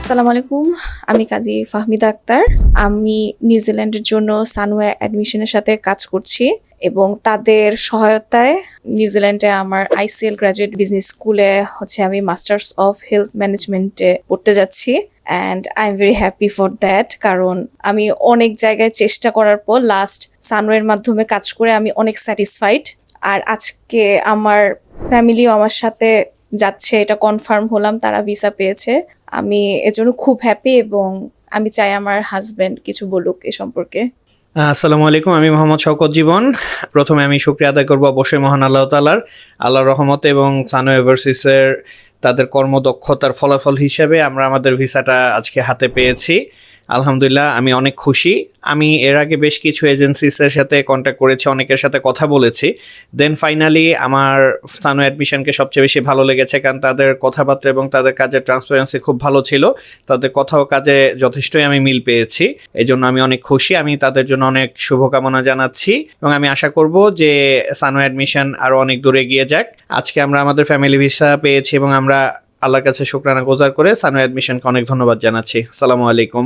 আসসালামু আলাইকুম। আমি কাজী ফাহমিদা আক্তার। আমি নিউজিল্যান্ডের জন্য সানওয়ে অ্যাডমিশনের সাথে কাজ করছি এবং তাদের সহায়তায় নিউজিল্যান্ডে আমার আইসিএল গ্র্যাজুয়েট বিজনেস স্কুলে আমি মাস্টার্স অফ হেলথ ম্যানেজমেন্টে পড়তে যাচ্ছি। And I am very happy for that, কারণ আমি অনেক জায়গায় চেষ্টা করার পর লাস্ট সানওয়ের মাধ্যমে কাজ করে আমি অনেক স্যাটিসফাইড। আর আজকে আমার ফ্যামিলিও আমার সাথে যাচ্ছে, এটা কনফার্ম হলাম, তারা ভিসা পেয়েছে। আমি এজন্য খুব হ্যাপি এবং আমি চাই আমার হাজবেন্ড কিছু বলুক এ সম্পর্কে। আসসালামু আলাইকুম, আমি মোহাম্মদ শওকত জীবন। প্রথমে আমি শুকরিয়া আদায় করবো অবশ্যই মহান আল্লাহ তাআলার, আল্লাহর রহমতে এবং সানওয়ে ওভারসিজের তাদের কর্মদক্ষতার ফলাফল হিসেবে আমরা আমাদের ভিসাটা আজকে হাতে পেয়েছি। আলহামদুলিল্লাহ, আমি অনেক খুশি। আমি এর আগে বেশ কিছু এজেন্সিসের সাথে কন্ট্যাক্ট করেছি, অনেকের সাথে কথা বলেছি। দেন ফাইনালি আমার সানওয়ে অ্যাডমিশনকে সবচেয়ে বেশি ভালো লেগেছে, কারণ তাদের কথাবার্তা এবং তাদের কাজের ট্রান্সপারেন্সি খুব ভালো ছিল। তাদের কথা ও কাজে যথেষ্টই আমি মিল পেয়েছি, এই জন্য আমি অনেক খুশি। আমি তাদের জন্য অনেক শুভকামনা জানাচ্ছি এবং আমি আশা করব যে সানওয়ে অ্যাডমিশন আরও অনেক দূরে এগিয়ে যাক। আজকে আমরা আমাদের ফ্যামিলি ভিসা পেয়েছি এবং আমরা আল্লাহর কাছে শুকরানা গুজার করে সানওয়ে অ্যাডমিশনকে অনেক ধন্যবাদ জানাচ্ছি। আসসালামু আলাইকুম।